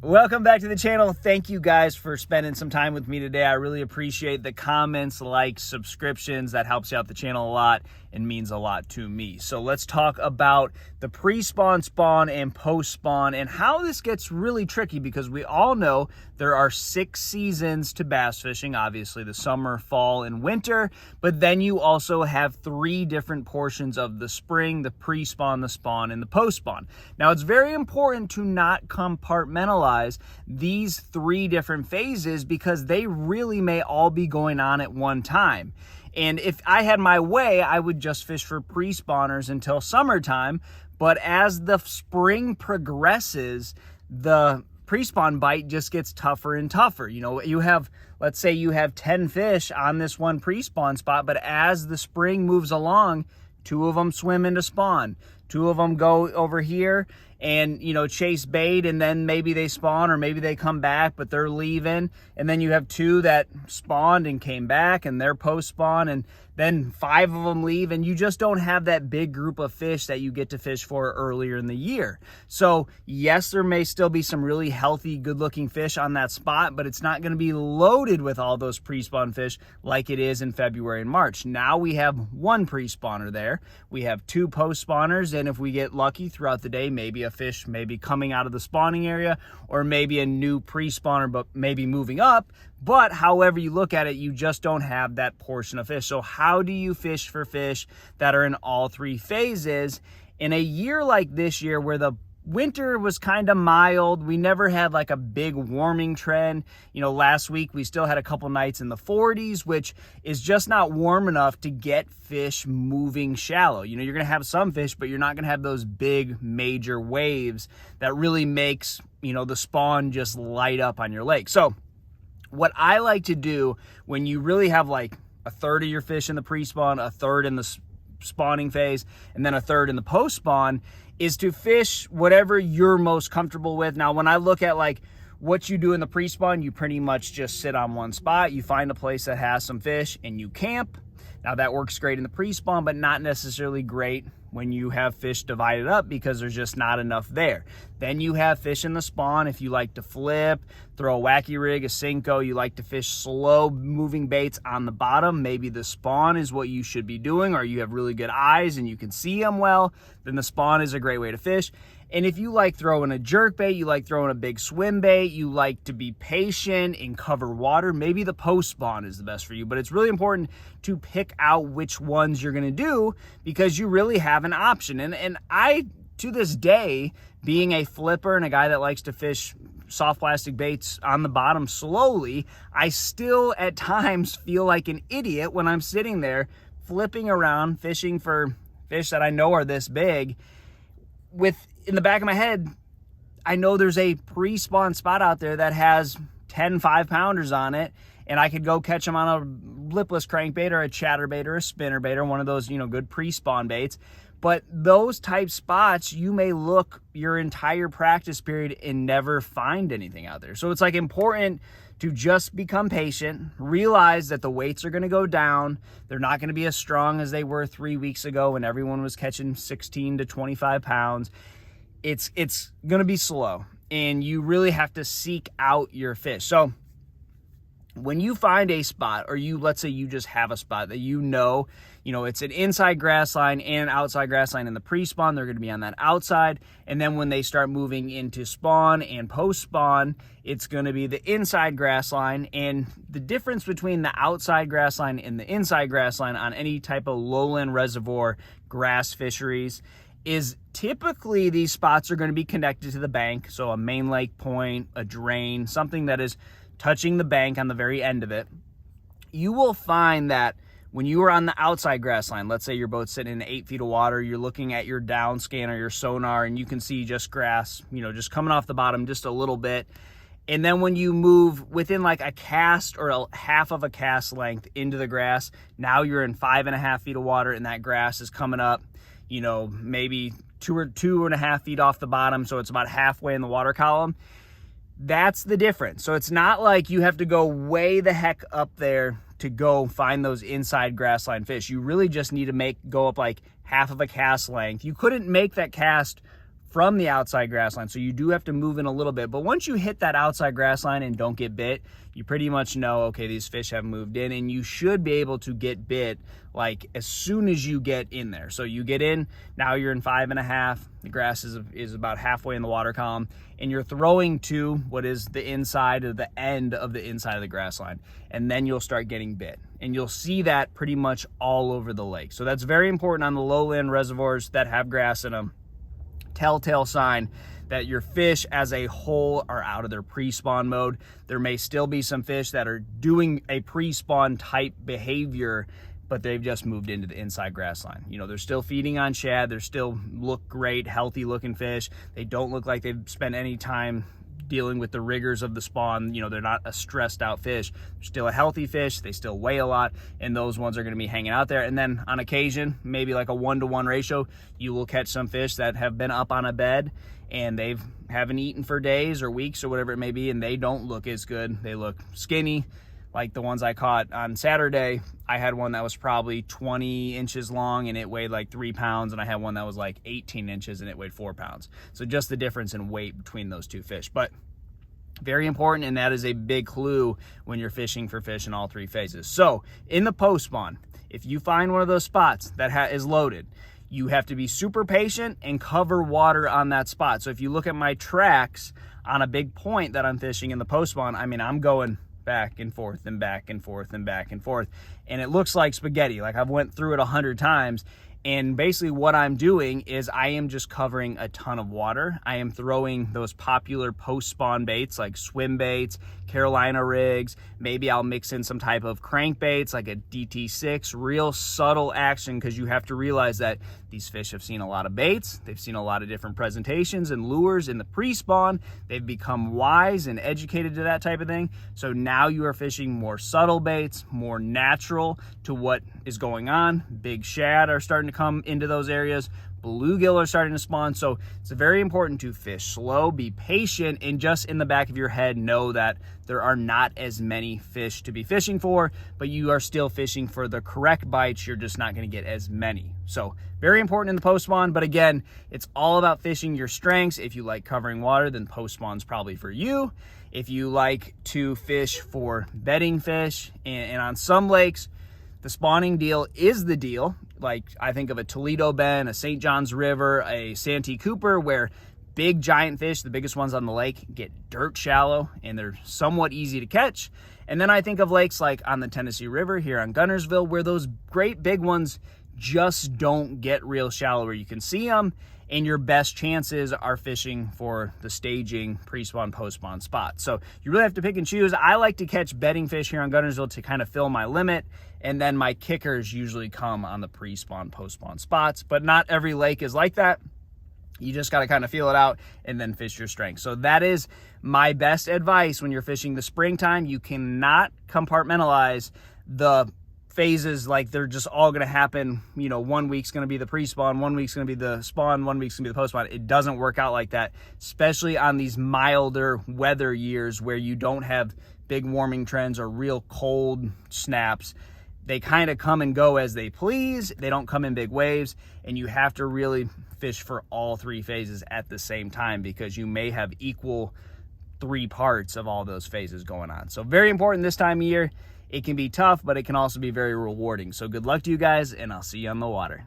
Welcome back to the channel. Thank you guys for spending some time with me today. I really appreciate the comments, likes, subscriptions. That helps out the channel a lot and means a lot to me. So let's talk about the pre-spawn, spawn, and post-spawn and how this gets really tricky, because we all know there are 6 seasons to bass fishing. Obviously the summer, fall, and winter, but then you also have 3 different portions of the spring: the pre-spawn, the spawn, and the post-spawn. Now it's very important to not compartmentalize these 3 different phases, because they really may all be going on at one time. And if I had my way, I would just fish for pre-spawners until summertime. But as the spring progresses, the pre-spawn bite just gets tougher and tougher. You know, let's say you have 10 fish on this one pre-spawn spot, but as the spring moves along, 2 of them swim into spawn, 2 of them go over here and, you know, chase bait, and then maybe they spawn, or maybe they come back, but they're leaving. And then you have 2 that spawned and came back, and they're post-spawn, and then 5 of them leave, and you just don't have that big group of fish that you get to fish for earlier in the year. So yes, there may still be some really healthy, good-looking fish on that spot, but it's not going to be loaded with all those pre-spawn fish like it is in February and March. Now we have 1 pre-spawner there. We have 2 post-spawners, and if we get lucky throughout the day, maybe a fish maybe coming out of the spawning area, or maybe a new pre-spawner, but maybe moving up. But however you look at it, you just don't have that portion of fish. So how do you fish for fish that are in all 3 phases? In a year like this year, where the winter was kind of mild, we never had like a big warming trend. You know, last week we still had a couple nights in the 40s, which is just not warm enough to get fish moving shallow. You know, you're going to have some fish, but you're not going to have those big major waves that really makes, you know, the spawn just light up on your lake. So what I like to do when you really have like a third of your fish in the pre-spawn, a third in the spawning phase, and then a third in the post-spawn, is to fish whatever you're most comfortable with. Now, when I look at like what you do in the pre-spawn, you pretty much just sit on one spot. You find a place that has some fish and you camp. Now that works great in the pre-spawn, but not necessarily great when you have fish divided up, because there's just not enough there. Then you have fish in the spawn. If you like to flip, throw a wacky rig, a Senko, you like to fish slow moving baits on the bottom, maybe the spawn is what you should be doing, or you have really good eyes and you can see them well, then the spawn is a great way to fish. And if you like throwing a jerk bait, you like throwing a big swim bait, you like to be patient and cover water, maybe the post spawn is the best for you. But it's really important to pick out which ones you're gonna do, because you really have an option. And I, to this day, being a flipper and a guy that likes to fish soft plastic baits on the bottom slowly, I still at times feel like an idiot when I'm sitting there flipping around, fishing for fish that I know are this big, with in the back of my head, I know there's a pre-spawn spot out there that has 10 5-pounders on it, and I could go catch them on a lipless crankbait or a chatterbait or a spinnerbait or one of those, you know, good pre-spawn baits. But those type spots, you may look your entire practice period and never find anything out there. So it's like important to just become patient, realize that the weights are going to go down. They're not going to be as strong as they were 3 weeks ago when everyone was catching 16 to 25 pounds. It's going to be slow, and you really have to seek out your fish. So when you find a spot, or let's say you just have a spot that you know, it's an inside grass line and an outside grass line in the pre-spawn, they're going to be on that outside. And then when they start moving into spawn and post-spawn, it's going to be the inside grass line. And the difference between the outside grass line and the inside grass line on any type of lowland reservoir grass fisheries is typically these spots are going to be connected to the bank. So a main lake point, a drain, something that is touching the bank on the very end of it. You will find that when you are on the outside grass line, let's say your boat's sitting in 8 feet of water, you're looking at your down scanner, your sonar, and you can see just grass, just coming off the bottom just a little bit. And then when you move within like a cast or a half of a cast length into the grass, now you're in 5.5 feet of water, and that grass is coming up, maybe 2.5 feet off the bottom. So it's about halfway in the water column. That's the difference. So it's not like you have to go way the heck up there to go find those inside grassline fish. You really just need to go up like half of a cast length. You couldn't make that cast from the outside grass line. So you do have to move in a little bit. But once you hit that outside grass line and don't get bit, you pretty much know, okay, these fish have moved in, and you should be able to get bit like as soon as you get in there. So you get in, now you're in 5.5. The grass is about halfway in the water column, and you're throwing to what is the inside of the end of the inside of the grass line. And then you'll start getting bit. And you'll see that pretty much all over the lake. So that's very important on the lowland reservoirs that have grass in them. Telltale sign that your fish as a whole are out of their pre-spawn mode. There may still be some fish that are doing a pre-spawn type behavior, but they've just moved into the inside grass line. You know, they're still feeding on shad. They're still look great, healthy looking fish. They don't look like they've spent any time dealing with the rigors of the spawn. You know, they're not a stressed out fish. They're still a healthy fish. They still weigh a lot, and those ones are going to be hanging out there. And then on occasion, maybe like a 1-to-1 ratio, you will catch some fish that have been up on a bed and they haven't eaten for days or weeks or whatever it may be, and they don't look as good. They look skinny. Like the ones I caught on Saturday, I had one that was probably 20 inches long and it weighed like 3 pounds, and I had one that was like 18 inches and it weighed 4 pounds. So just the difference in weight between those two fish. But very important, and that is a big clue when you're fishing for fish in all three phases. So in the post spawn, if you find one of those spots that is loaded, you have to be super patient and cover water on that spot. So if you look at my tracks on a big point that I'm fishing in the post spawn, I mean, I'm going back and forth and back and forth and back and forth, and it looks like spaghetti. Like I've went through it 100 times. And basically what I'm doing is I am just covering a ton of water. I am throwing those popular post-spawn baits like swim baits, Carolina rigs. Maybe I'll mix in some type of crankbaits like a DT6, real subtle action, because you have to realize that these fish have seen a lot of baits. They've seen a lot of different presentations and lures in the pre-spawn. They've become wise and educated to that type of thing. So now you are fishing more subtle baits, more natural to what is going on. Big shad are starting to come into those areas. Bluegill are starting to spawn. So it's very important to fish slow, be patient, and just in the back of your head know that there are not as many fish to be fishing for, but you are still fishing for the correct bites. You're just not going to get as many. So very important in the post spawn, but again, it's all about fishing your strengths. If you like covering water, then post spawn's probably for you. If you like to fish for bedding fish, and on some lakes, the spawning deal is the deal. Like I think of a Toledo Bend, a St. Johns River, a Santee Cooper, where big giant fish, the biggest ones on the lake, get dirt shallow and they're somewhat easy to catch. And then I think of lakes like on the Tennessee River here on Guntersville, where those great big ones just don't get real shallow, where you can see them, and your best chances are fishing for the staging pre-spawn, post-spawn spot. So you really have to pick and choose. I like to catch bedding fish here on Guntersville to kind of fill my limit, and then my kickers usually come on the pre-spawn, post-spawn spots, but not every lake is like that. You just got to kind of feel it out and then fish your strength. So that is my best advice when you're fishing the springtime. You cannot compartmentalize the phases like they're just all going to happen. You know, 1 week's going to be the pre-spawn, 1 week's going to be the spawn, 1 week's going to be the post-spawn. It doesn't work out like that, especially on these milder weather years where you don't have big warming trends or real cold snaps. They kind of come and go as they please. They don't come in big waves, and you have to really fish for all three phases at the same time, because you may have equal 3 parts of all those phases going on. So very important this time of year. It can be tough, but it can also be very rewarding. So good luck to you guys, and I'll see you on the water.